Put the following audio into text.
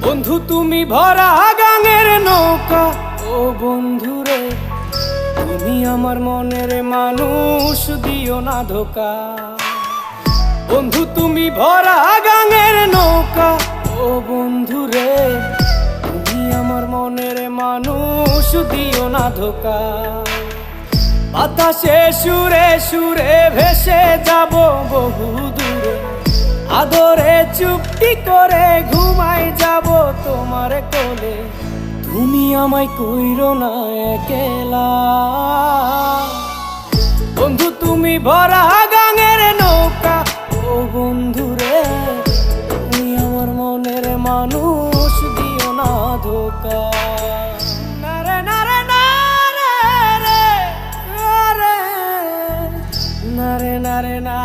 বন্ধু তুমি ভরা গাঙের নৌকা, ও বন্ধু রে তুমি আমার মনের মানুষ, দিও না ধোকা। বন্ধু তুমি ভরা গাঙের নৌকা, ও বন্ধু রে তুমি আমার মনের মানুষ, দিও না ধোকা। বাতাসে সুরে সুরে ভেসে যাব বহু দূরে, আদরে চুপটি করে ঘুমাই যাব তোমার কোলে। তুমি আমায় কইরো না একলা, বন্ধু তুমি ভরা গাঙের নৌকা, ও বন্ধু রে তুমি আমার মনের মানুষ, দিও না ধোকা। নারে নারে নারে রে, নারে নারে না